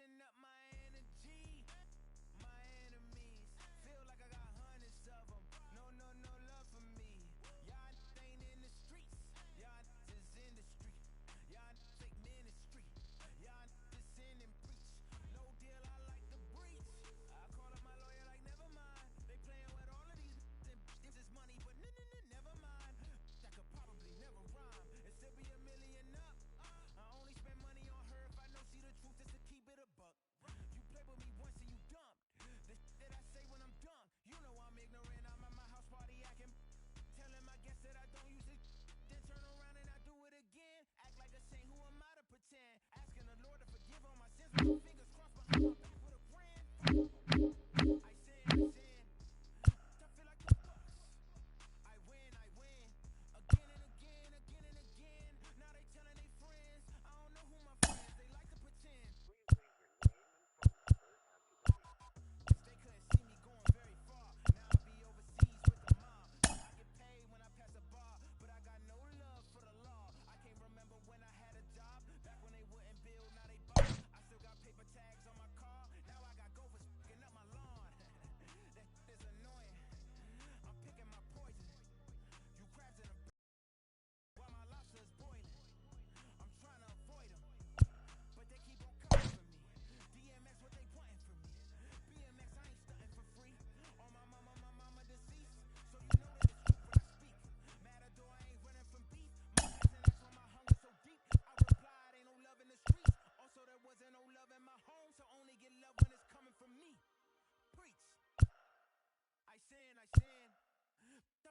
charging up my energy. My enemies feel like I got hundreds of them. No, no, no love for me. Y'all ain't in the streets. Y'all is in the street. Y'all take ministry. Y'all just sin and preach. No deal, I like the breach. I call up my lawyer like, never mind. They playing with all of these this is money, but never mind. That could probably never rhyme and still be a million up. I only spend money on her if I know she the truth, just to keep it a buck. You play with me once and you dumb. The that I say when I'm done, you know I'm ignorant. I'm at my house party acting, telling my guests that I don't use it. Then turn around and I do it again. Act like a saint, who am I to pretend? Asking the Lord to forgive all my sins with my fingers crossed behind my back with a brand. I sin. I feel like the Bucks. I win. Again and again. Now they telling their friends. I don't know who my friends. They like to pretend. They couldn't see me going very far. Now I be overseas with the mob. I get paid when I pass a bar, but I got no love for the law. I can't remember when I had a job. Back when they wouldn't build, now they bought. I still got paper tags on my car. Now I got gophers fucking up my lawn. That is annoying. I'm picking my poison. You crabs in a while my lobster is boiling. I'm trying to avoid them, but they keep on coming for me. DMX, what they wanting from me? BMX, I ain't stunting for free. On my mama deceased, so you know that it's true when I speak. Matador, I ain't running from beef. My cousin asked why my hunger so deep. I replied, ain't no love in the streets. Also, there wasn't no love in my home, so only get love when it's coming from me. Preach. I sin. I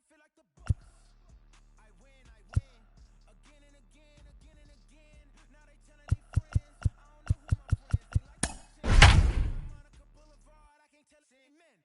feel like the Bucks. I win. Again and again. Now they telling their friends. I don't know who my friends. They like to pretend. Monica Boulevard, I can't tell it. Men.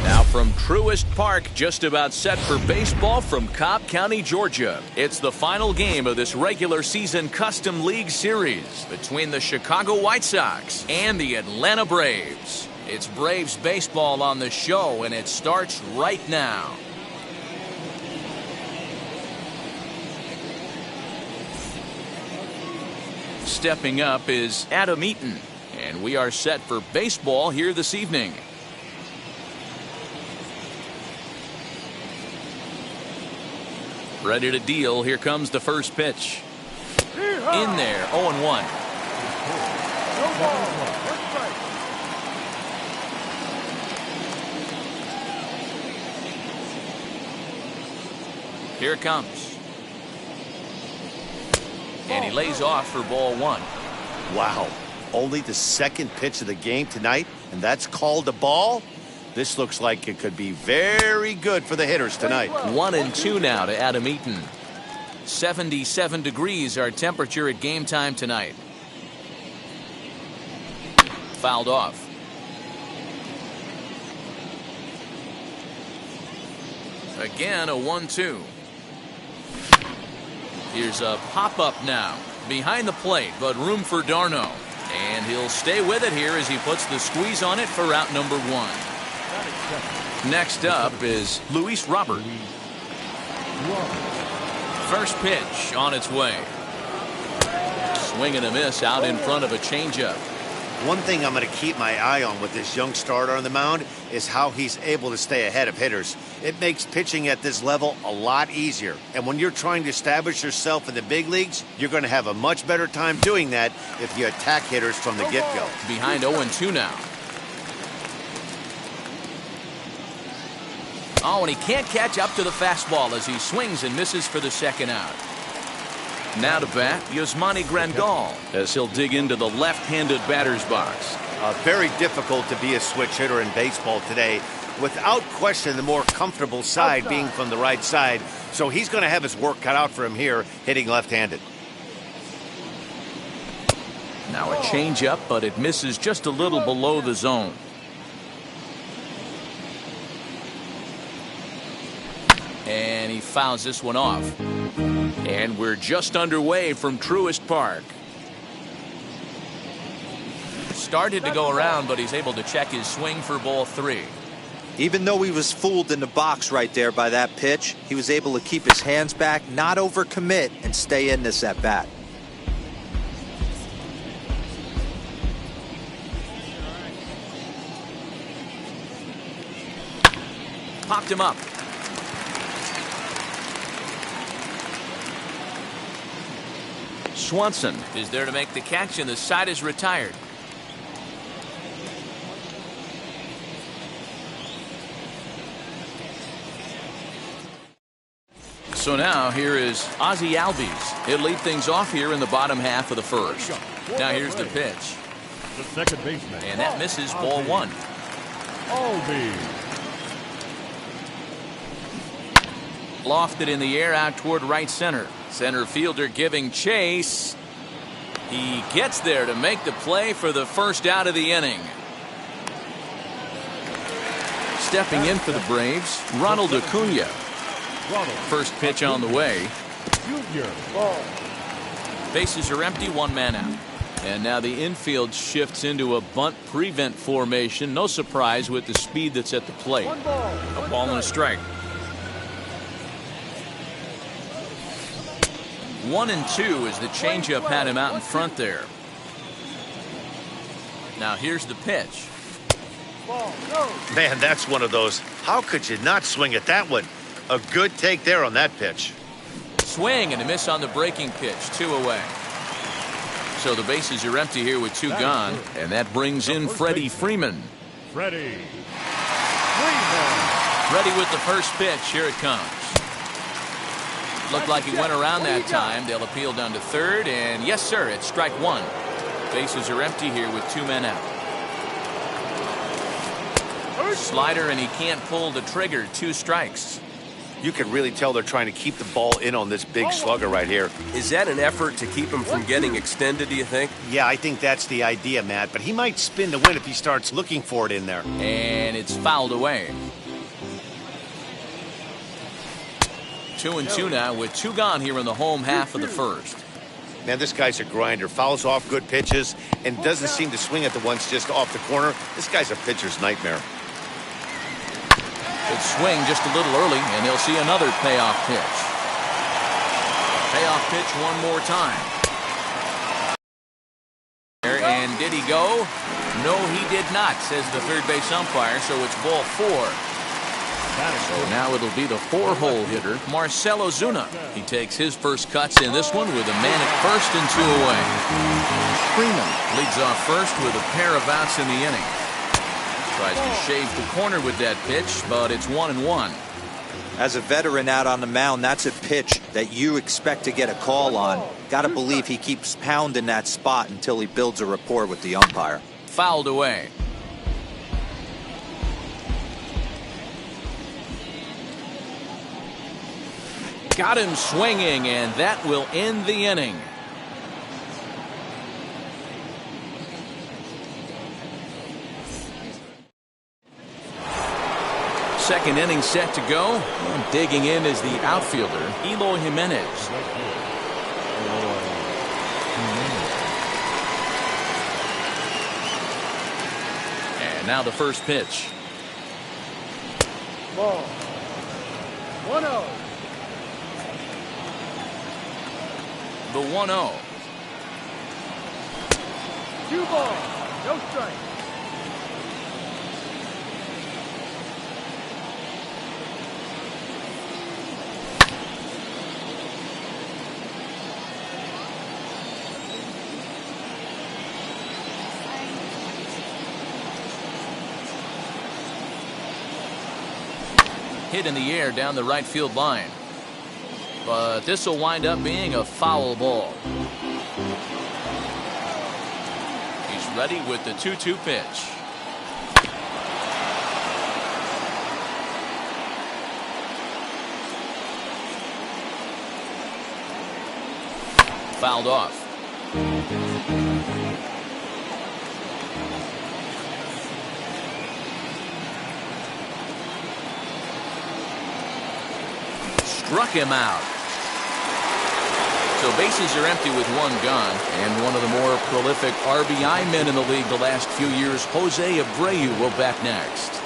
Now from Truist Park, just about set for baseball from Cobb County, Georgia. It's the final game of this regular season Custom League Series between the Chicago White Sox and the Atlanta Braves. It's Braves baseball on the show, and it starts right now. Stepping up is Adam Eaton, and we are set for baseball here this evening. Ready to deal. Here comes the first pitch. In there, 0-1. Here it comes. And he lays off for ball one. Wow. Only the second pitch of the game tonight, and that's called a ball? This looks like it could be very good for the hitters tonight. 1-2 now to Adam Eaton. 77 degrees our temperature at game time tonight. Fouled off. Again, a 1-2. Here's a pop-up now. Behind the plate, but room for d'Arnaud. And he'll stay with it here as he puts the squeeze on it for out number one. Next up is Luis Robert. First pitch on its way. Swing and a miss out in front of a changeup. One thing I'm going to keep my eye on with this young starter on the mound is how he's able to stay ahead of hitters. It makes pitching at this level a lot easier. And when you're trying to establish yourself in the big leagues, you're going to have a much better time doing that if you attack hitters from the get-go. Behind 0-2 now. Oh, and he can't catch up to the fastball as he swings and misses for the second out. Now to bat, Yasmani Grandal as he'll dig into the left-handed batter's box. Very difficult to be a switch hitter in baseball today. Without question, the more comfortable side being from the right side. So he's going to have his work cut out for him here, hitting left-handed. Now a changeup, but it misses just a little below the zone. And he fouls this one off. And we're just underway from Truist Park. Started to go around, but he's able to check his swing for ball 3. Even though he was fooled in the box right there by that pitch, he was able to keep his hands back, not overcommit, and stay in this at bat. Popped him up. Swanson is there to make the catch, and the side is retired. So now here is Ozzie Albies. He'll lead things off here in the bottom half of the first. Now here's the pitch. The second baseman. And that misses ball 1. Albies. Lofted in the air out toward right center. Center fielder giving chase. He gets there to make the play for the first out of the inning. Stepping in for the Braves, Ronald Acuna. First pitch on the way. Bases are empty, 1 man out. And now the infield shifts into a bunt prevent formation. No surprise with the speed that's at the plate. A ball and a strike. 1-2 as the changeup had him out in front there. Now here's the pitch. Man, that's one of those. How could you not swing at that one? A good take there on that pitch. Swing and a miss on the breaking pitch. 2 away. So the bases are empty here with 2 gone, and that brings in Freddie Freeman. Freddie Ready with the first pitch. Here it comes. Looked like he went around that time. They'll appeal down to third, and yes, sir, it's strike 1. Bases are empty here with 2 men out. Slider, and he can't pull the trigger. 2 strikes. You can really tell they're trying to keep the ball in on this big slugger right here. Is that an effort to keep him from getting extended, do you think? Yeah, I think that's the idea, Matt. But he might spin to win if he starts looking for it in there. And it's fouled away. 2-2 now with 2 gone here in the home half of the first. Man, this guy's a grinder. Fouls off good pitches and doesn't seem to swing at the ones just off the corner. This guy's a pitcher's nightmare. Good swing just a little early, and he'll see another payoff pitch. Payoff pitch one more time. And did he go? No, he did not, says the third base umpire, so it's ball 4. So now it'll be the 4-hole hitter, Marcell Ozuna. He takes his first cuts in this one with a man at first and 2 away. Freeman leads off first with a pair of outs in the inning. Tries to shave the corner with that pitch, but it's 1-1. As a veteran out on the mound, that's a pitch that you expect to get a call on. Got to believe he keeps pounding that spot until he builds a rapport with the umpire. Fouled away. Got him swinging, and that will end the inning. Second inning set to go. And digging in is the outfielder, Eloy Jimenez. And now the first pitch. Ball. 1-0. The 1-0. 2 balls. No strike. Hit in the air down the right field line. But this will wind up being a foul ball. He's ready with the 2-2 pitch. Fouled off. Struck him out. So bases are empty with one gone, and one of the more prolific RBI men in the league the last few years, Jose Abreu, will bat next.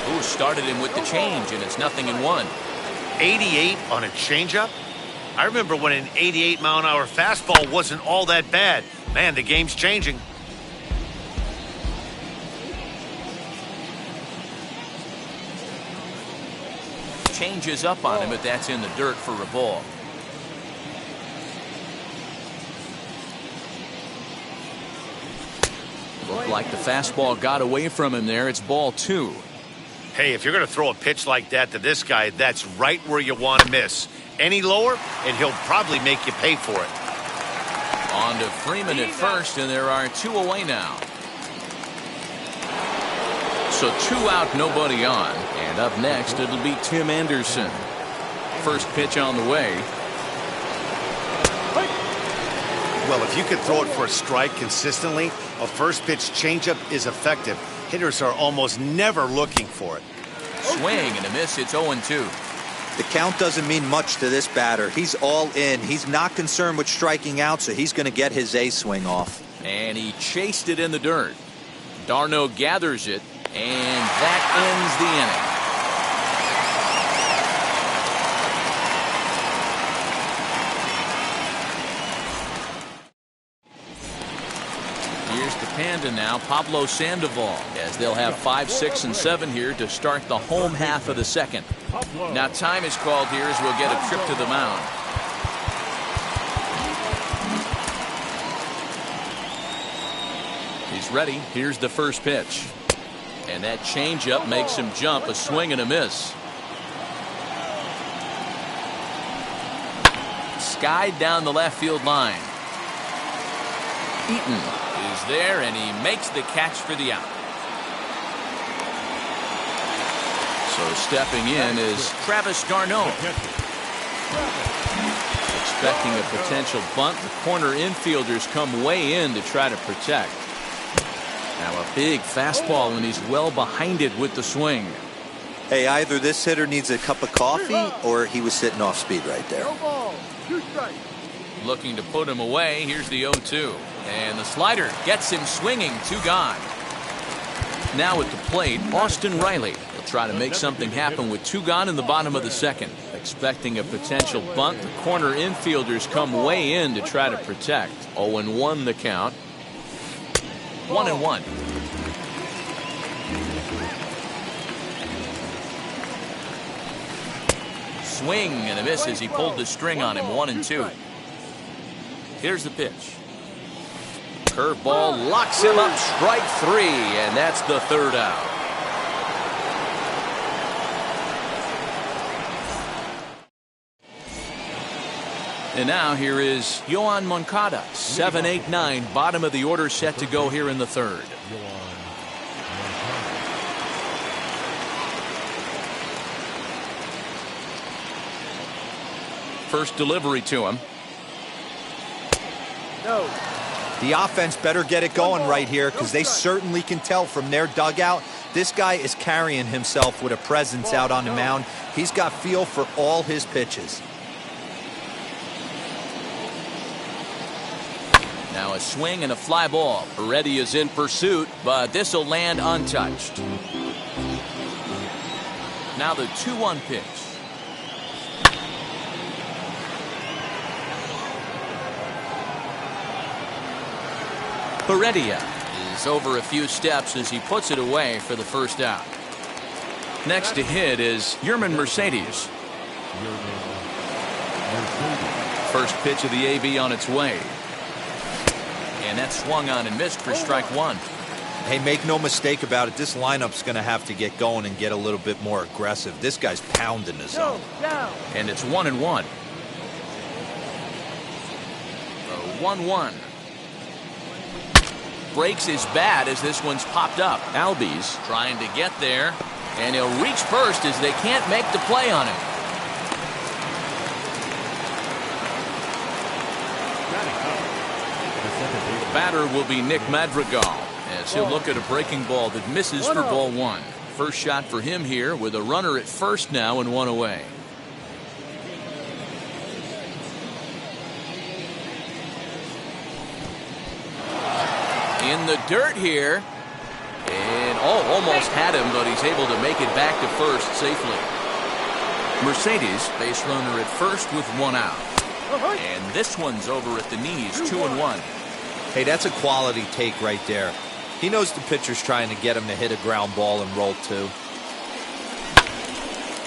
Who started him with the change, and it's 0-1. 88 on a changeup? I remember when an 88-mile-an-hour fastball wasn't all that bad. Man, the game's changing. Changes up on him, but that's in the dirt for a ball. Looked like the fastball got away from him there. It's ball 2. Hey, if you're going to throw a pitch like that to this guy, that's right where you want to miss. Any lower, and he'll probably make you pay for it. On to Freeman at first, and there are 2 away now. So 2 out, nobody on. And up next, it'll be Tim Anderson. First pitch on the way. Well, if you can throw it for a strike consistently, a first pitch changeup is effective. Hitters are almost never looking for it. Swing and a miss. It's 0-2. The count doesn't mean much to this batter. He's all in. He's not concerned with striking out, so he's going to get his A swing off. And he chased it in the dirt. d'Arnaud gathers it, and that ends the inning. Here's the Panda now, Pablo Sandoval, as they'll have 5, 6, and 7 here to start the home half of the second. Now time is called here as we'll get a trip to the mound. He's ready. Here's the first pitch. And that changeup makes him jump. A swing and a miss. Skied down the left field line. Eaton is there, and he makes the catch for the out. So stepping in is Travis d'Arnaud. Expecting a potential bunt. The corner infielders come way in to try to protect. Now a big fastball, and he's well behind it with the swing. Hey, either this hitter needs a cup of coffee or he was sitting off speed right there. Looking to put him away. Here's the 0-2. And the slider gets him swinging. 2 gone. Now at the plate, Austin Riley will try to make something happen with 2 gone in the bottom of the second. Expecting a potential bunt. The corner infielders come way in to try to protect. 0-1 the count. 1-1. Swing and a miss as he pulled the string on him. 1-2. Here's the pitch. Curveball locks him up. Strike 3, and that's the 3rd out. And now here is Yoan Moncada. 7, 8, 9. Bottom of the order set to go here in the 3rd. First delivery to him. No. The offense better get it going right here, because they certainly can tell from their dugout this guy is carrying himself with a presence out on the mound. He's got feel for all his pitches. Now a swing and a fly ball. Heredia is in pursuit, but this will land untouched. Now the 2-1 pitch. Heredia is over a few steps as he puts it away for the first out. Next to hit is Yermin Mercedes. First pitch of the AB on its way. And that swung on and missed for strike 1. Hey, make no mistake about it. This lineup's going to have to get going and get a little bit more aggressive. This guy's pounding the zone. And it's 1-1. 1-1. Breaks his bat as this one's popped up. Albies trying to get there, and he'll reach first as they can't make the play on him. The batter will be Nick Madrigal as he'll look at a breaking ball that misses for ball 1. First shot for him here with a runner at first now and 1 away. In the dirt here. And almost had him, but he's able to make it back to first safely. Mercedes, base runner at first with one out. And this one's over at the knees, 2-1. Hey, that's a quality take right there. He knows the pitcher's trying to get him to hit a ground ball and roll two.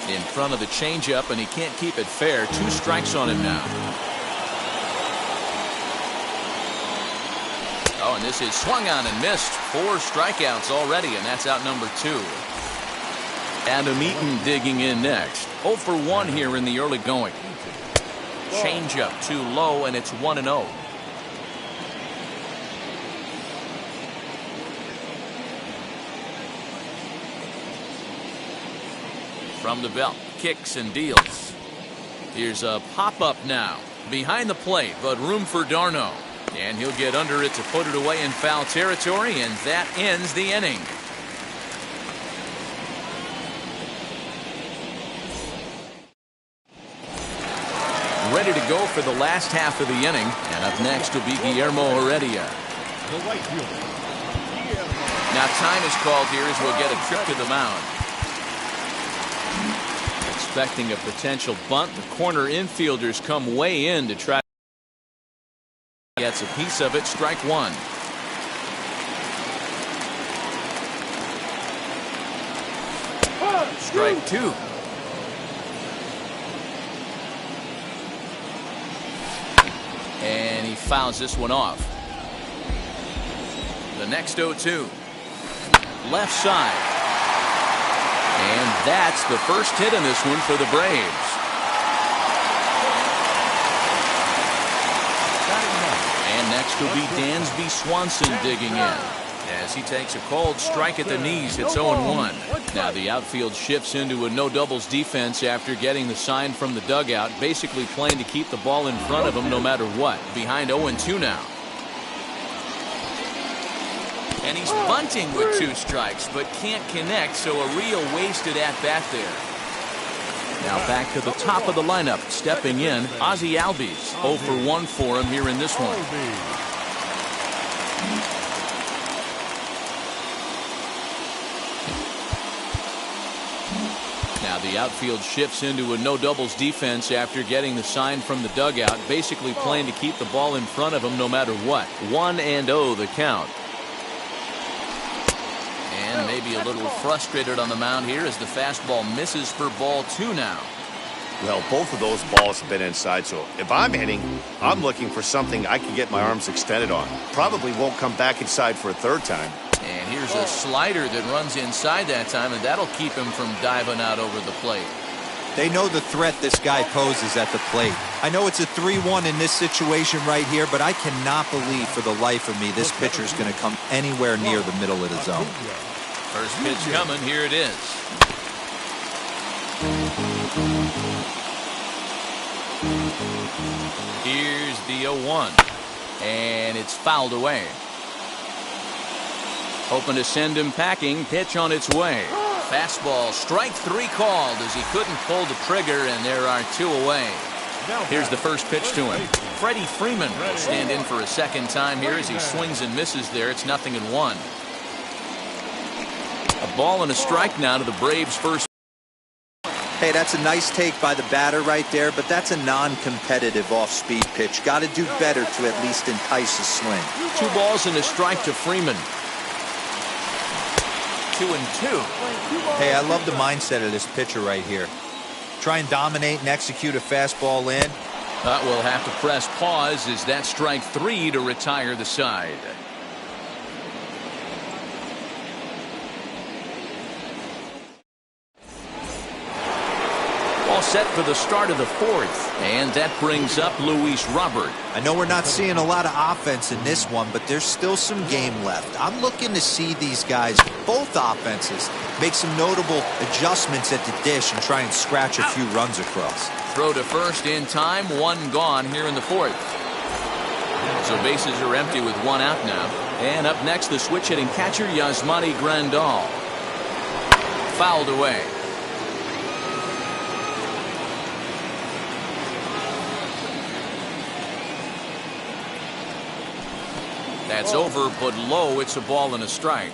In front of the changeup, and he can't keep it fair. 2 strikes on him now. Oh, and this is swung on and missed. 4 strikeouts already, and that's out number 2. Adam Eaton digging in next. 0 for 1 here in the early going. Changeup too low, and it's 1-0. From the belt, kicks and deals. Here's a pop-up now. Behind the plate, but room for d'Arnaud. And he'll get under it to put it away in foul territory, and that ends the inning. Ready to go for the last half of the inning, and up next will be Guillermo Heredia. The right fielder. Now time is called here as we'll get a trip to the mound. Expecting a potential bunt, the corner infielders come way in to try. Gets a piece of it, strike 1. Strike 2. And he fouls this one off. The next 0-2. Left side. And that's the first hit in this one for the Braves. And next will be Dansby Swanson digging in. As he takes a cold strike at the knees, it's 0-1. Now the outfield shifts into a no doubles defense after getting the sign from the dugout, basically playing to keep the ball in front of him no matter what. Behind 0-2 now. And he's bunting with 2 strikes, but can't connect, so a real wasted at-bat there. Now back to the top of the lineup, stepping in, Ozzie Albies. 0 for 1 for him here in this one. Now the outfield shifts into a no doubles defense after getting the sign from the dugout, basically playing to keep the ball in front of him no matter what. 1-0 the count. And maybe a little frustrated on the mound here as the fastball misses for ball 2 now. Well, both of those balls have been inside, so if I'm hitting, I'm looking for something I can get my arms extended on. Probably won't come back inside for a 3rd time. And here's a slider that runs inside that time, and that'll keep him from diving out over the plate. They know the threat this guy poses at the plate. I know it's a 3-1 in this situation right here, but I cannot believe for the life of me this pitcher is going to come anywhere near the middle of the zone. First pitch coming, here it is. Here's the 0-1, and it's fouled away. Hoping to send him packing, pitch on its way. Fastball, strike 3 called as he couldn't pull the trigger, and there are 2 away. Here's the first pitch to him. Freddie Freeman will stand in for a second time here as he swings and misses there. It's 0-1. A ball and a strike now to the Braves' first. Hey, that's a nice take by the batter right there, but that's a non-competitive off-speed pitch. Got to do better to at least entice a swing. 2 balls and a strike to Freeman. 2-2. Hey, I love the mindset of this pitcher right here. Try and dominate and execute a fastball in. We'll have to press pause as that strike 3 to retire the side. All set for the start of the 4th, and that brings up Luis Robert. I know we're not seeing a lot of offense in this one, but there's still some game left. I'm looking to see these guys, both offenses, make some notable adjustments at the dish and try and scratch a few runs across. Throw to first in time, 1 gone here in the 4th. So bases are empty with 1 out now. And up next, the switch-hitting catcher, Yasmani Grandal. Fouled away. That's over, but low. It's a ball and a strike.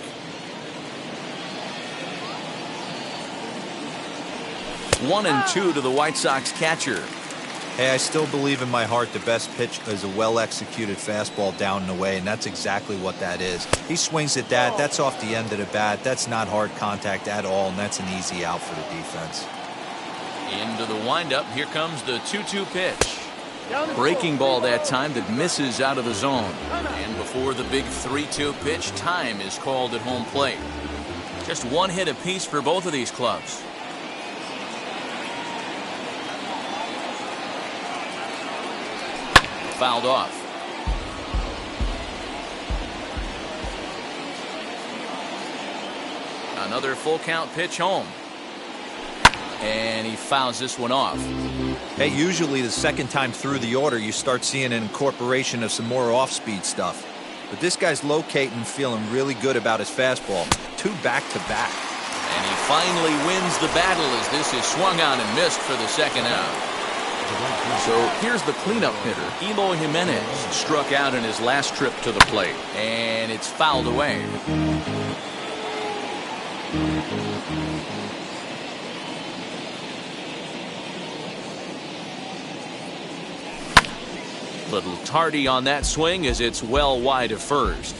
1-2 to the White Sox catcher. Hey, I still believe in my heart the best pitch is a well-executed fastball down and away, and that's exactly what that is. He swings at that. That's off the end of the bat. That's not hard contact at all, and that's an easy out for the defense. Into the windup. Here comes the 2-2 pitch. Breaking ball that time that misses out of the zone. And before the big 3-2 pitch, time is called at home plate. Just one hit apiece for both of these clubs. Fouled off. Another full count pitch home. And he fouls this one off. Hey, usually the second time through the order, you start seeing an incorporation of some more off-speed stuff. But this guy's locating, feeling really good about his fastball. 2 back-to-back. And he finally wins the battle as this is swung on and missed for the second out. So here's the cleanup hitter. Eloy Jimenez struck out in his last trip to the plate. And it's fouled away. Little tardy on that swing as it's well wide of first.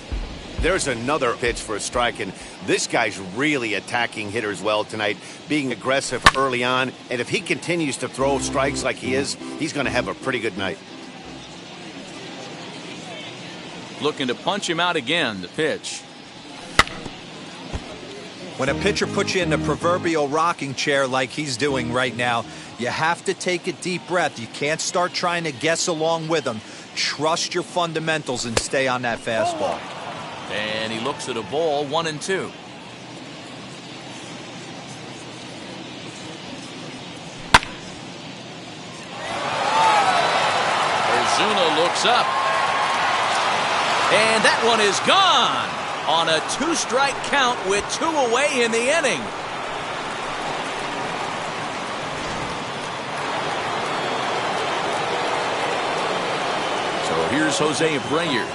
There's another pitch for a strike, and this guy's really attacking hitters well tonight, being aggressive early on. And if he continues to throw strikes like he is, he's going to have a pretty good night. Looking to punch him out again, the pitch. When a pitcher puts you in the proverbial rocking chair like he's doing right now, you have to take a deep breath. You can't start trying to guess along with him. Trust your fundamentals and stay on that fastball. And he looks at a ball, 1-2. Ozuna looks up. And that one is gone on a 2-strike count with 2 away in the inning. So here's Jose Abreu.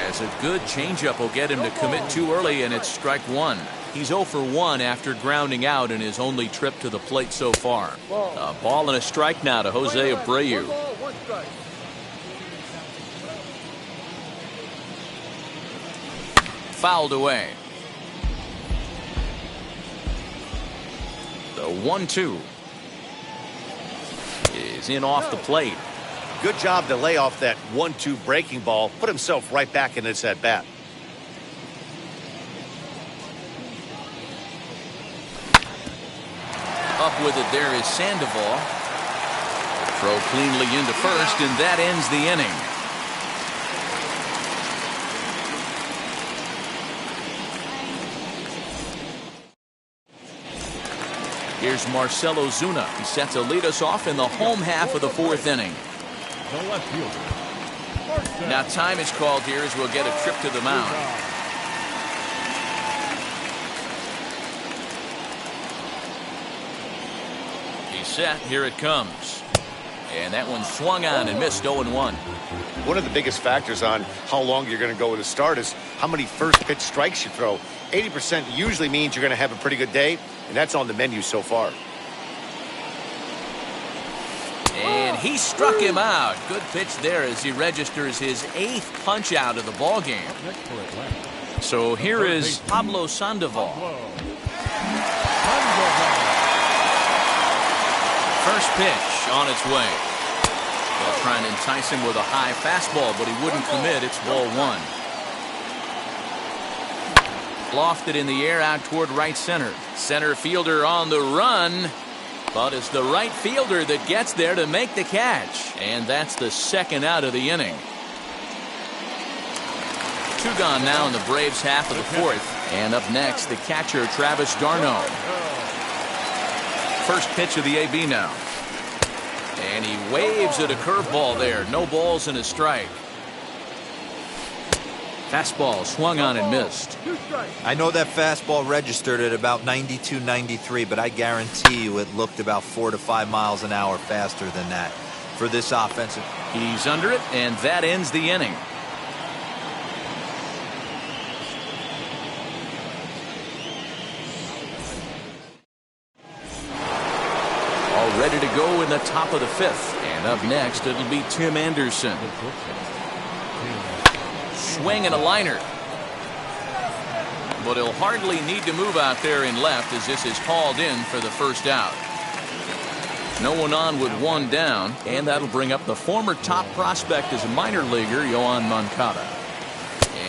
As a good changeup will get him to commit too early, and it's strike 1. He's 0 for 1 after grounding out in his only trip to the plate so far. A ball and a strike now to Jose Abreu. Fouled away. The 1-2 is in off the plate. Good job to lay off that 1-2 breaking ball, put himself right back in this at bat. Up with it there is Sandoval. Throw cleanly into first, and that ends the inning. Here's Marcell Ozuna. He set to lead us off in the home half of the 4th inning. The left fielder. Now time is called here as we'll get a trip to the mound. He's set. Here it comes. And that one swung on and missed 0-1. One of the biggest factors on how long you're going to go with a start is how many first pitch strikes you throw. 80% usually means you're going to have a pretty good day, and that's on the menu so far. And he struck him out. Good pitch there as he registers his 8th punch out of the ball game. So here is Pablo Sandoval. First pitch on its way. They'll try and entice him with a high fastball, but he wouldn't commit. It's ball 1. Lofted in the air out toward right center. Center fielder on the run. But it's the right fielder that gets there to make the catch. And that's the 2nd out of the inning. 2 gone now in the Braves half of the 4th. And up next, the catcher, Travis d'Arnaud. First pitch of the AB now. And he waves at a curveball there. No balls and a strike. Fastball swung on and missed. I know that fastball registered at about 92, 93, but I guarantee you it looked about 4 to 5 miles an hour faster than that for this offensive. He's under it, and that ends the inning. ready to go in the top of the 5th. And up next, it'll be Tim Anderson. Swing and a liner. But he'll hardly need to move out there in left as this is hauled in for the first out. No one on with one down, and that'll bring up the former top prospect as a minor leaguer, Yoan Moncada.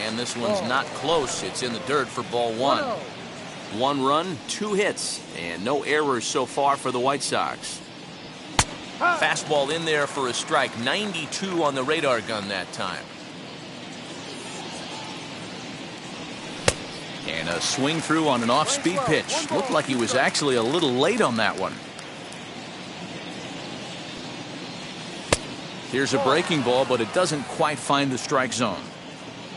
And this one's not close. It's in the dirt for ball 1. 1 run, 2 hits, and no errors so far for the White Sox. Fastball in there for a strike. 92 on the radar gun that time. And a swing through on an off-speed pitch. Looked like he was actually a little late on that one. Here's a breaking ball, but it doesn't quite find the strike zone.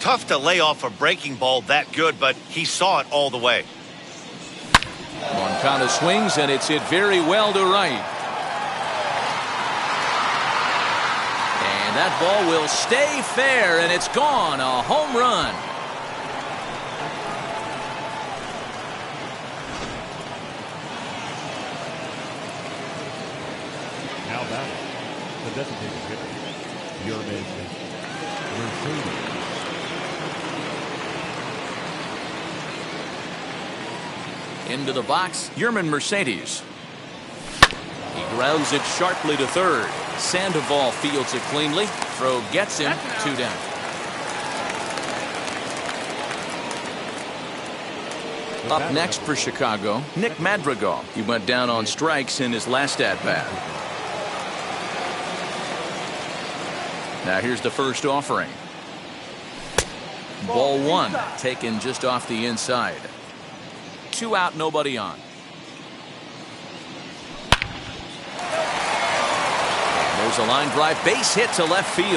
Tough to lay off a breaking ball that good, but he saw it all the way. Moncada swings, and it's hit very well to right. And that ball will stay fair, and it's gone. A home run. Now batting, the designated hitter, Yermin Mercedes. Into the box, Yermin Mercedes. He grounds it sharply to third. Sandoval fields it cleanly. Throw gets him. 2 down. Up next for Chicago, Nick Madrigal. He went down on strikes in his last at-bat. Now here's the first offering. Ball 1, taken just off the inside. 2 out, nobody on. And there's a line drive, base hit to left field.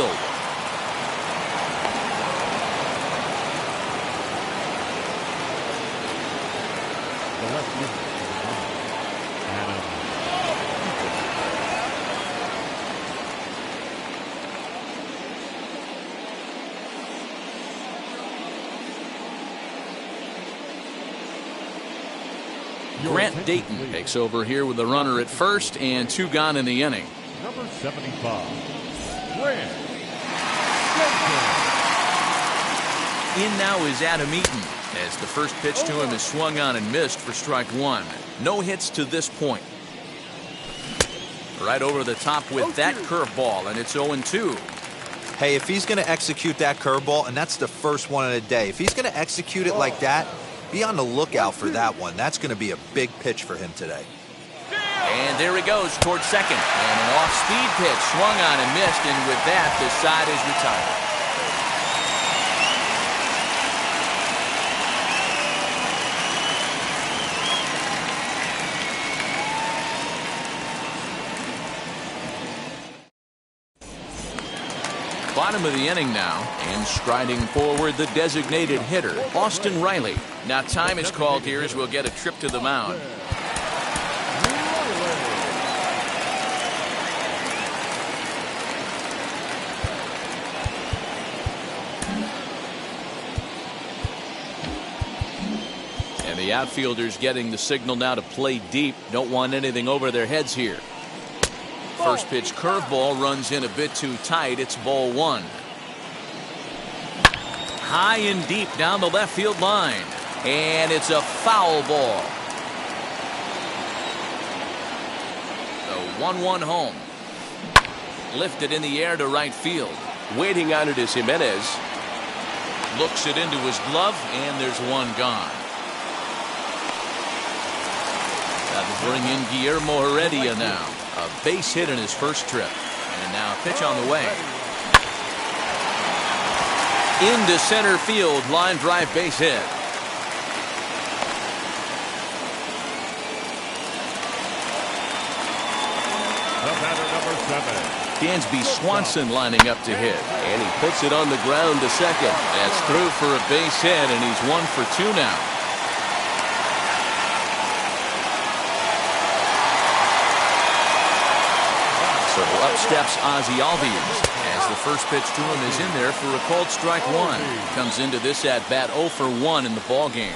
The left fielder, Adam. Grant Dayton takes over here with the runner at first and 2 gone in the inning. Number 75, Grant Dayton. In now is Adam Eaton as the first pitch to him is swung on and missed for strike 1. No hits to this point. Right over the top with that curveball, and it's 0-2. Hey, if he's going to execute that curveball, and that's the first one of the day, if he's going to execute it like that, be on the lookout for that one. That's going to be a big pitch for him today. And there he goes towards second. And an off-speed pitch swung on and missed, and with that, the side is retired. Bottom of the inning now, and striding forward the designated hitter, Austin Riley. Now time is called here as we'll get a trip to the mound. And the outfielders getting the signal now to play deep. Don't want anything over their heads here. First pitch curveball runs in a bit too tight. It's ball 1. High and deep down the left field line. And it's a foul ball. The 1-1 home. Lifted in the air to right field. Waiting on it is Jimenez. Looks it into his glove, and there's 1 gone. That'll bring in Guillermo Heredia now. A base hit in his first trip. And now a pitch on the way. Into center field, line drive base hit. The batter, number 7. Dansby Swanson lining up to hit. And he puts it on the ground to second. That's through for a base hit, and he's 1 for 2 now. So up steps Ozzie Albies as the first pitch to him is in there for a called strike 1. Comes into this at bat 0 for 1 in the ball game.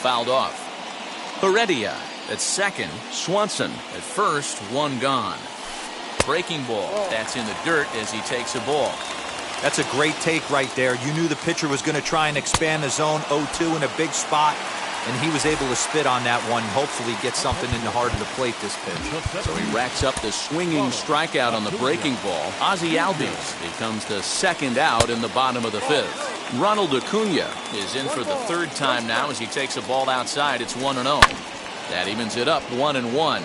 Fouled off. Heredia At second, Swanson. At first, one gone. Breaking ball. That's in the dirt as he takes a ball. That's a great take right there. You knew the pitcher was going to try and expand the zone 0-2 in a big spot, and he was able to spit on that one. Hopefully get something in the heart of the plate this pitch. So he racks up the swinging strikeout on the breaking ball. Ozzie Albies becomes the second out in the bottom of the fifth. Ronald Acuna is in for the third time now as he takes a ball outside. It's 1-0. That evens it up 1-1.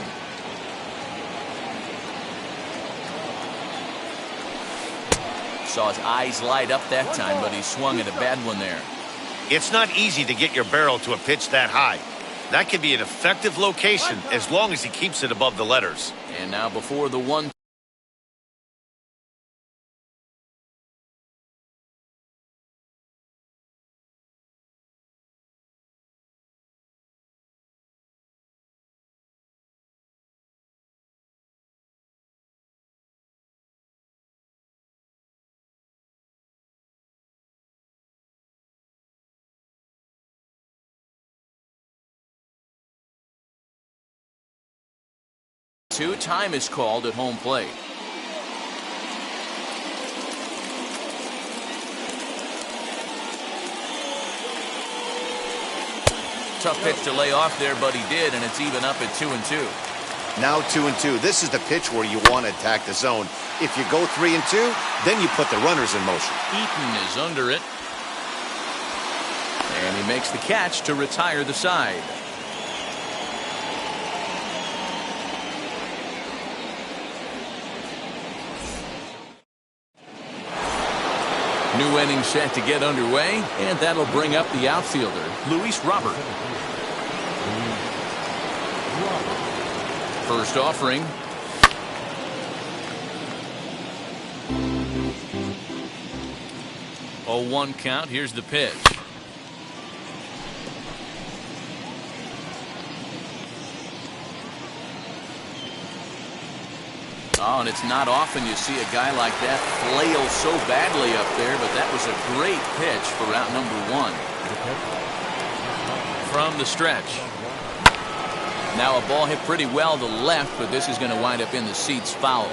Saw his eyes light up that time, but he swung at a bad one there. It's not easy to get your barrel to a pitch that high. That can be an effective location as long as he keeps it above the letters. And now before the 1. Time is called at home plate. Tough pitch to lay off there, but he did, and it's even up at 2-2. Now 2-2. This is the pitch where you want to attack the zone. If you go 3-2, then you put the runners in motion. Eaton is under it. And he makes the catch to retire the side. New inning set to get underway, and that'll bring up the outfielder, Luis Robert. First offering. Oh, 1 count. Here's the pitch. Oh, and it's not often you see a guy like that flail so badly up there, but that was a great pitch for out number 1. From the stretch. Now a ball hit pretty well to left, but this is going to wind up in the seats foul.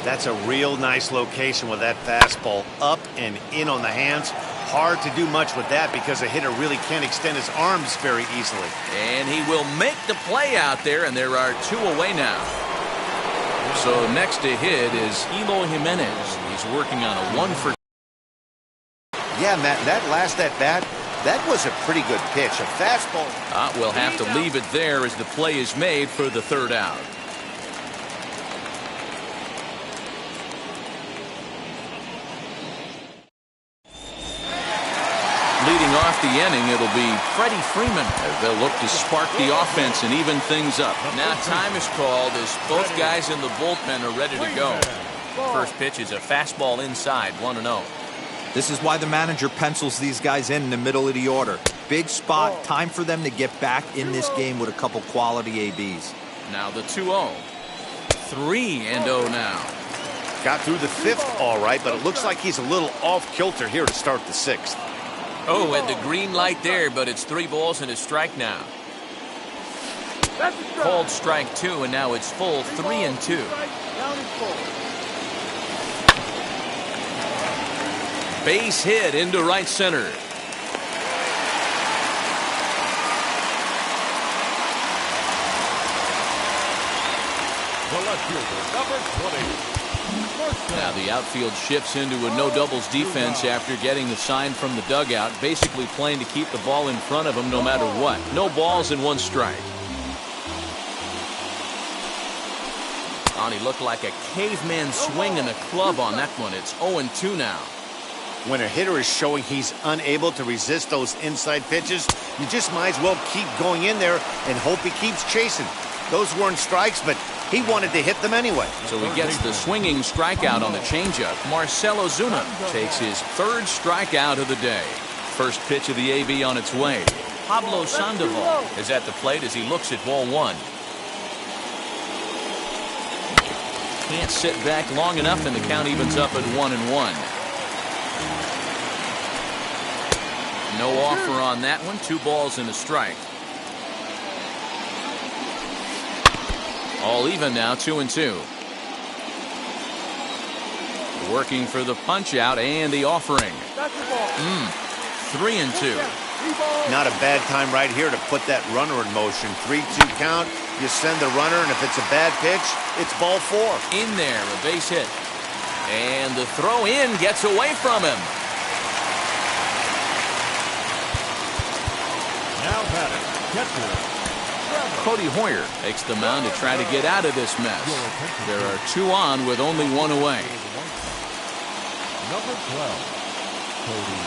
That's a real nice location with that fastball up and in on the hands. Hard to do much with that because a hitter really can't extend his arms very easily. And he will make the play out there, and there are 2 away now. So next to hit is Eloy Jimenez. He's working on a 1 for. Yeah, Matt, that last at bat, that was a pretty good pitch. A fastball. We'll have to leave it there as the play is made for the third out. Leading off the inning, it'll be Freddie Freeman as they'll look to spark the offense and even things up. Now time is called as both guys in the bullpen are ready to go. First pitch is a fastball inside, 1-0. This is why the manager pencils these guys in the middle of the order. Big spot, time for them to get back in this game with a couple quality ABs. Now the 2-0. 3-0 now. Got through the 5th all right, but it looks like he's a little off kilter here to start the 6th. Oh, at the green light there, but it's 3 balls and a strike now. Called strike 2, and now it's full 3-2. Base hit into right center. The left fielder, number 20. Now the outfield shifts into a no doubles defense after getting the sign from the dugout, basically playing to keep the ball in front of him no matter what. No balls and 1 strike. And he looked like a caveman swinging a club on that one. It's 0-2 now. When a hitter is showing he's unable to resist those inside pitches, you just might as well keep going in there and hope he keeps chasing. Those weren't strikes, but he wanted to hit them anyway. So he gets the swinging strikeout on the changeup. Marcell Ozuna takes his 3rd strikeout of the day. First pitch of the AB on its way. Pablo Sandoval is at the plate as he looks at ball 1. Can't sit back long enough, and the count evens up at 1-1. No offer on that one. 2 balls and a strike. All even now, 2-2. Working for the punch out and the offering. 3-2. Not a bad time right here to put that runner in motion. 3-2 count. You send the runner, and if it's a bad pitch, it's ball 4. In there, a base hit. And the throw in gets away from him. Now batting, catcher. Cody Hoyer takes the mound to try to get out of this mess. There are 2 on with only 1 away. Number 12, Cody.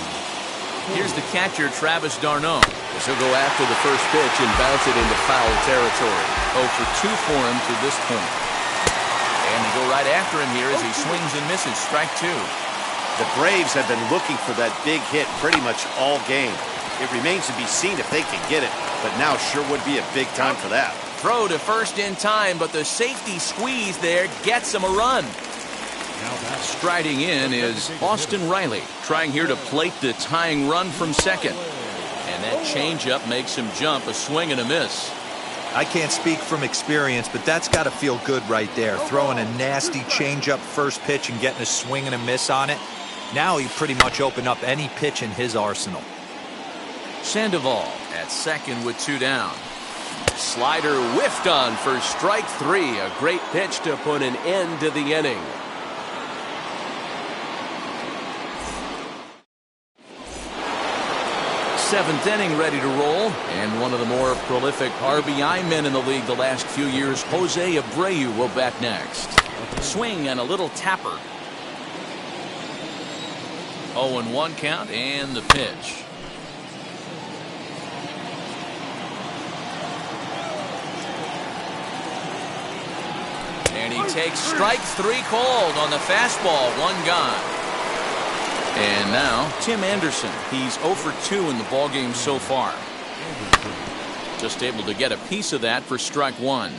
Here's the catcher, Travis d'Arnaud. He'll go after the first pitch and bounce it into foul territory. 0 for 2 for him to this point. And they go right after him here as he swings and misses. Strike 2. The Braves have been looking for that big hit pretty much all game. It remains to be seen if they can get it, but now sure would be a big time for that. Throw to first in time, but the safety squeeze there gets him a run. Striding in is Austin Riley, trying here to plate the tying run from second. And that changeup makes him jump, a swing and a miss. I can't speak from experience, but that's got to feel good right there. Throwing a nasty changeup first pitch and getting a swing and a miss on it. Now he pretty much opened up any pitch in his arsenal. Sandoval at second with 2 down. Slider whiffed on for strike 3. A great pitch to put an end to the inning. Seventh inning ready to roll, and one of the more prolific RBI men in the league the last few years, Jose Abreu, will bat next. Swing and a little tapper. 0-1 count and the pitch. And he takes strike 3 called on the fastball. 1 gone. And now, Tim Anderson. He's 0 for 2 in the ballgame so far. Just able to get a piece of that for strike 1.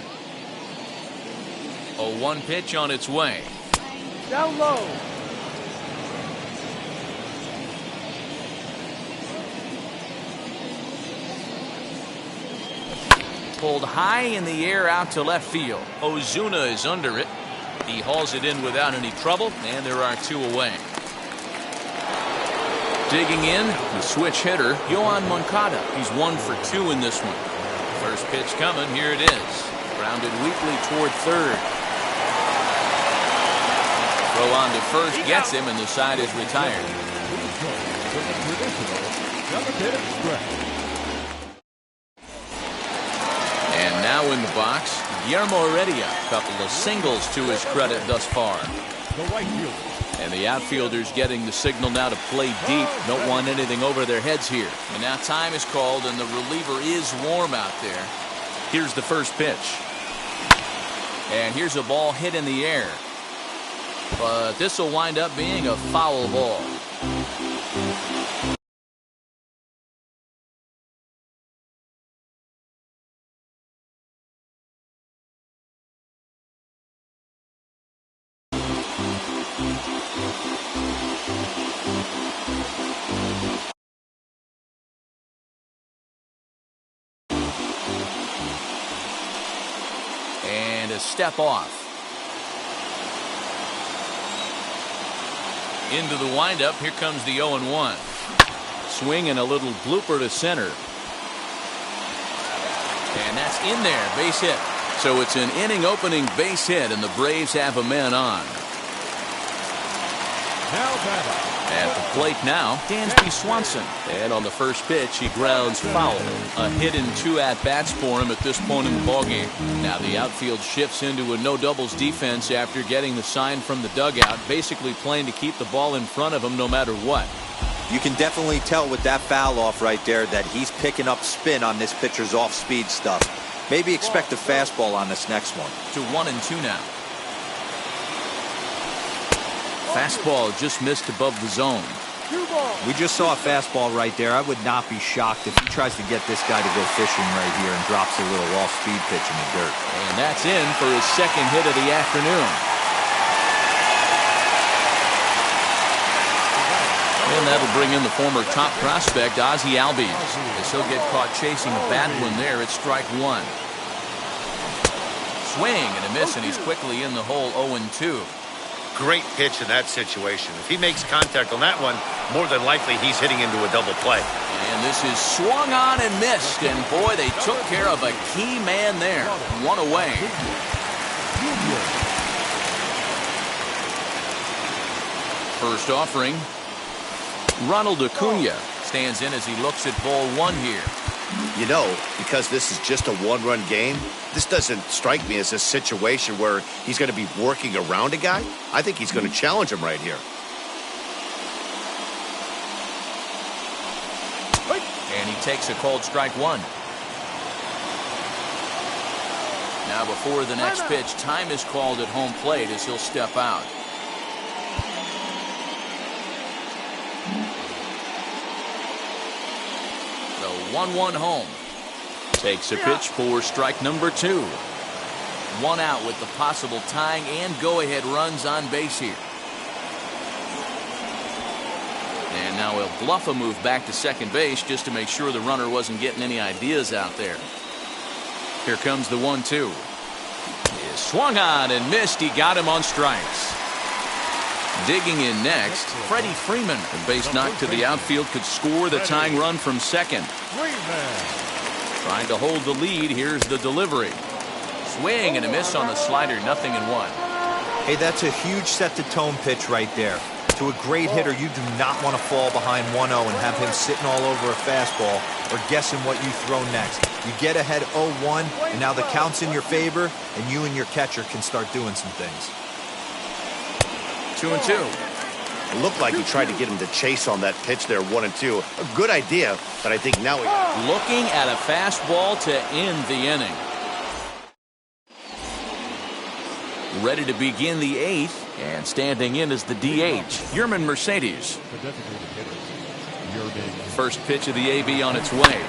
0-1 pitch on its way. Down low. Pulled high in the air out to left field. Ozuna is under it. He hauls it in without any trouble, and there are 2 away. Digging in, the switch hitter, Yoan Moncada. He's 1 for 2 in this one. First pitch coming, here it is. Grounded weakly toward third. Throw on to first gets him, and the side is retired. And now in the box, Guillermo Heredia. Couple of singles to his credit thus far. The right fielder. And the outfielders getting the signal now to play deep. Don't want anything over their heads here. And now time is called, and the reliever is warm out there. Here's the first pitch. And here's a ball hit in the air. But this will wind up being a foul ball. And a step off. Into the windup. Here comes the 0-1. Swing and a little blooper to center. And that's in there. Base hit. So it's an inning opening base hit, and the Braves have a man on. Now batting. At the plate now, Dansby Swanson. And on the first pitch, he grounds foul. A hit in 2 at-bats for him at this point in the ballgame. Now the outfield shifts into a no-doubles defense after getting the sign from the dugout, basically playing to keep the ball in front of him no matter what. You can definitely tell with that foul off right there that he's picking up spin on this pitcher's off-speed stuff. Maybe expect a fastball on this next one. To 1-2 now. Fastball just missed above the zone. We just saw a fastball right there. I would not be shocked if he tries to get this guy to go fishing right here and drops a little off-speed pitch in the dirt. And that's in for his second hit of the afternoon. And that'll bring in the former top prospect, Ozzie Albies. As he'll get caught chasing a bad one there at strike 1. swing and a miss, and he's quickly in the hole 0-2. Great pitch in that situation. If he makes contact on that one, more than likely he's hitting into a double play. And this is swung on and missed, and boy, they took care of a key man there. One away. First offering. Ronald Acuna stands in as he looks at ball one here. You know, because this is just a one-run game, this doesn't strike me as a situation where he's going to be working around a guy. I think he's going to challenge him right here. And he takes a called strike one. Now before the next pitch, time is called at home plate as he'll step out. The 1-1 home. Takes a pitch for strike number 2. One out with the possible tying and go-ahead runs on base here. And now he'll bluff a move back to second base just to make sure the runner wasn't getting any ideas out there. Here comes the 1-2. He swung on and missed. He got him on strikes. Digging in next, Freddie Freeman. A base knock to the outfield could score the tying run from second. Trying to hold the lead. Here's the delivery. Swing and a miss on the slider. 0-1. Hey, that's a huge set-the-tone pitch right there. To a great hitter, you do not want to fall behind 1-0 and have him sitting all over a fastball or guessing what you throw next. You get ahead 0-1, and now the count's in your favor, and you and your catcher can start doing some things. 2-2. It looked like he tried to get him to chase on that pitch there, 1-2. A good idea, but I think now looking at a fastball to end the inning. Ready to begin the 8th, and standing in is the DH, Yermin Mercedes. First pitch of the AB on its way.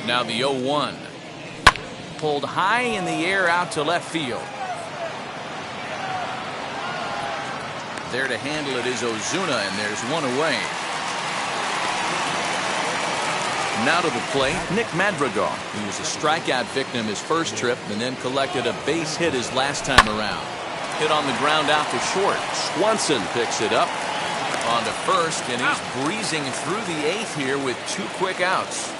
Now the 0-1. Pulled high in the air out to left field. There to handle it is Ozuna, and there's one away. Now to the plate, Nick Madrigal. He was a strikeout victim his first trip and then collected a base hit his last time around. Hit on the ground out to short. Swanson picks it up on to first, and he's breezing through the 8th here with 2 quick outs.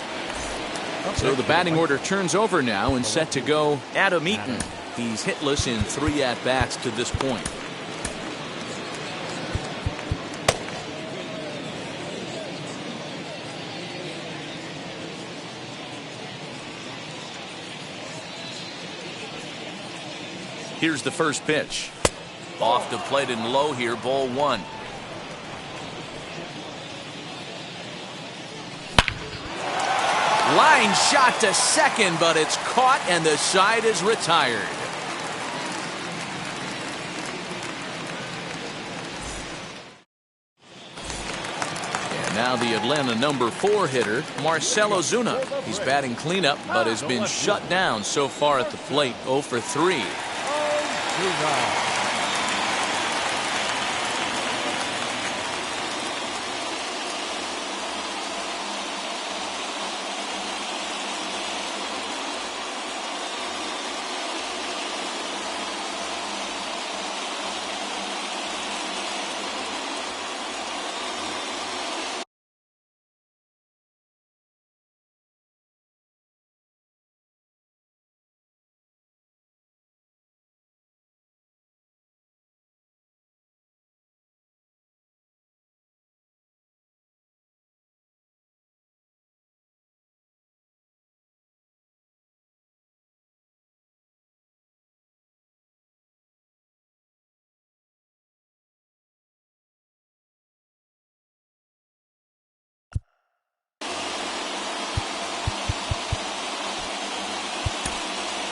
So the batting order turns over now and set to go Adam Eaton. He's hitless in 3 at-bats to this point. Here's the first pitch. Off the plate and low here, ball 1. Line shot to second, but it's caught and the side is retired. And now the Atlanta number 4 hitter, Marcell Ozuna. He's batting cleanup, but has been shut down so far at the plate, 0 for 3.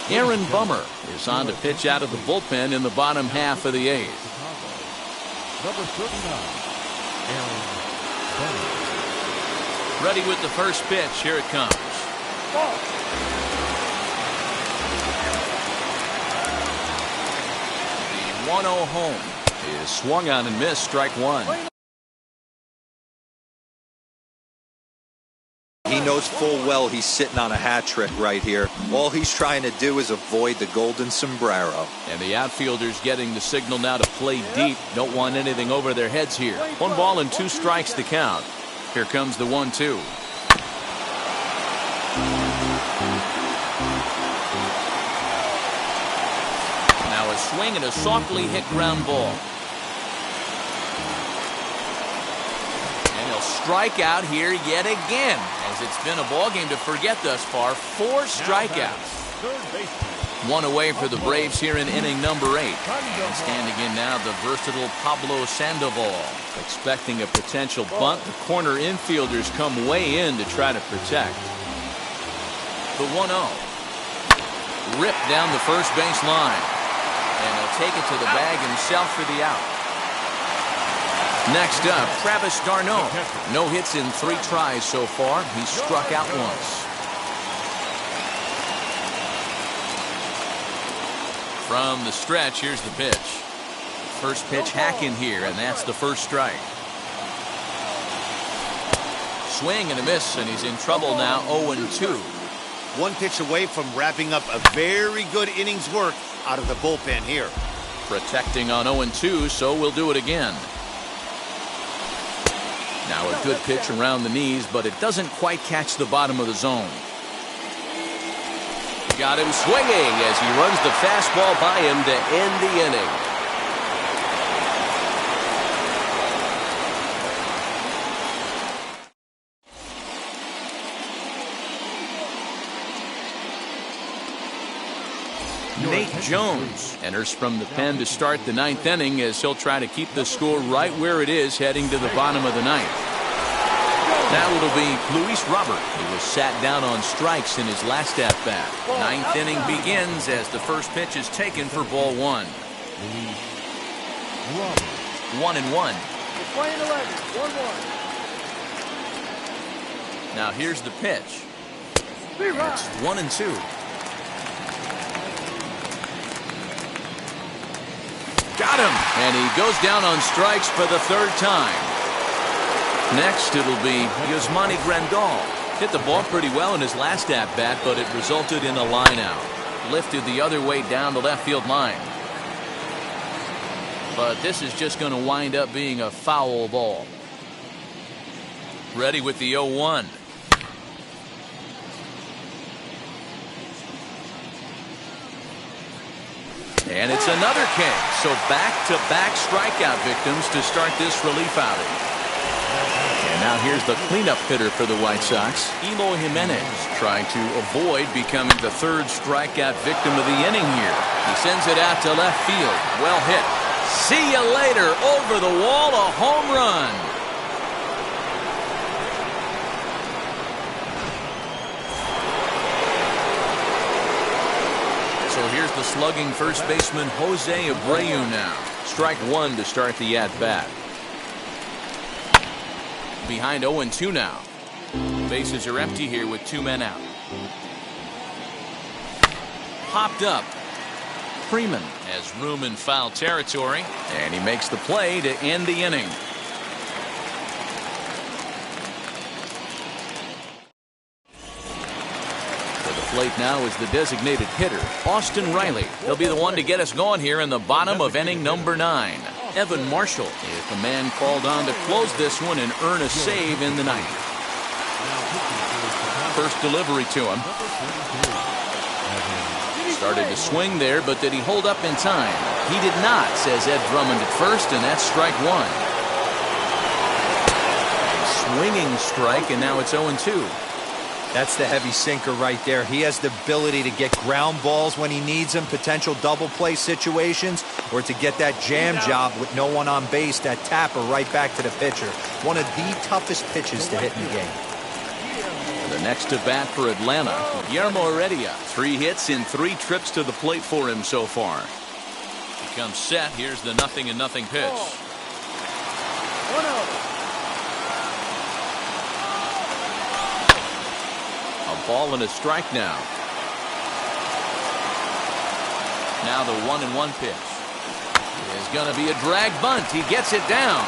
Aaron Bummer is on to pitch out of the bullpen in the bottom half of the 8th. Number 39, Aaron Bummer. Ready with the first pitch. Here it comes. The 1-0 home is swung on and missed. Strike 1. He knows full well he's sitting on a hat trick right here. All he's trying to do is avoid the golden sombrero. And the outfielders getting the signal now to play deep. Don't want anything over their heads here. 1 ball and 2 strikes to count. Here comes the 1-2. Now a swing and a softly hit ground ball. Strike out here yet again, as it's been a ball game to forget thus far. 4 strikeouts. 1 away for the Braves here in inning number 8. And standing in now, the versatile Pablo Sandoval. Expecting a potential bunt. The corner infielders come way in to try to protect. The 1-0. Ripped down the first base line. And he'll take it to the bag himself for the out. Next up, Travis d'Arnaud. No hits in 3 tries so far. He's struck out once. From the stretch, here's the pitch. First pitch hack in here, and that's the first strike. Swing and a miss, and he's in trouble now, 0-2. 1 pitch away from wrapping up a very good innings work out of the bullpen here. Protecting on 0-2, so we'll do it again. Now a good pitch around the knees, but it doesn't quite catch the bottom of the zone. Got him swinging as he runs the fastball by him to end the inning. Nate Jones enters from the pen to start the 9th inning, as he'll try to keep the score right where it is heading to the bottom of the 9th. Now it'll be Luis Robert. He was sat down on strikes in his last at-bat. 9th inning begins as the first pitch is taken for ball 1. 1-1. Now here's the pitch. It's 1-2. Got him! And he goes down on strikes for the 3rd time. Next, it'll be Yasmani Grandal. Hit the ball pretty well in his last at-bat, but it resulted in a line-out. Lifted the other way down the left field line. But this is just going to wind up being a foul ball. Ready with the 0-1. And it's another K. So back-to-back strikeout victims to start this relief outing. And now here's the cleanup hitter for the White Sox, Eloy Jimenez, trying to avoid becoming the 3rd strikeout victim of the inning here. He sends it out to left field. Well hit. See you later. Over the wall, a home run. So here's the slugging first baseman Jose Abreu now. Strike 1 to start the at-bat. Behind 0-2 now. Bases are empty here with 2 men out. Popped up. Freeman has room in foul territory, and he makes the play to end the inning. Plate now is the designated hitter, Austin Riley. He'll be the one to get us going here in the bottom of inning number 9. Evan Marshall is the man called on to close this one and earn a save in the 9th. First delivery to him. Started to swing there, but did he hold up in time? He did not, says Ed Drummond at first, and that's strike 1. A swinging strike, and now it's 0-2. That's the heavy sinker right there. He has the ability to get ground balls when he needs them, potential double play situations, or to get that jam job with no one on base, that tapper right back to the pitcher. One of the toughest pitches to hit in the game. The next to bat for Atlanta, Guillermo Heredia. 3 hits in 3 trips to the plate for him so far. He comes set. Here's the 0-0 pitch. Ball and a strike now. Now the 1-1 pitch is going to be a drag bunt. He gets it down.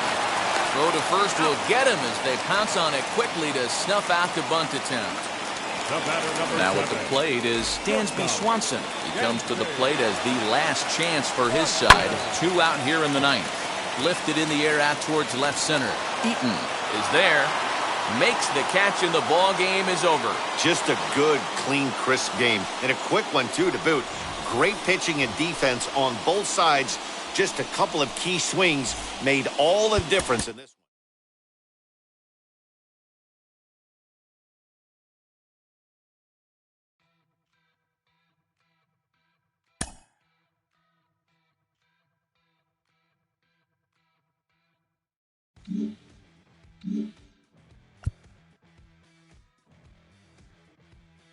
Throw to first will get him as they pounce on it quickly to snuff out the bunt attempt. Now at the plate is Dansby Swanson. He comes to the plate as the last chance for his side. 2 out here in the ninth. Lifted in the air out towards left center. Eaton is there. Makes the catch and the ball game is over. Just a good, clean, crisp game. And a quick one, too, to boot. Great pitching and defense on both sides. Just a couple of key swings made all the difference in this one.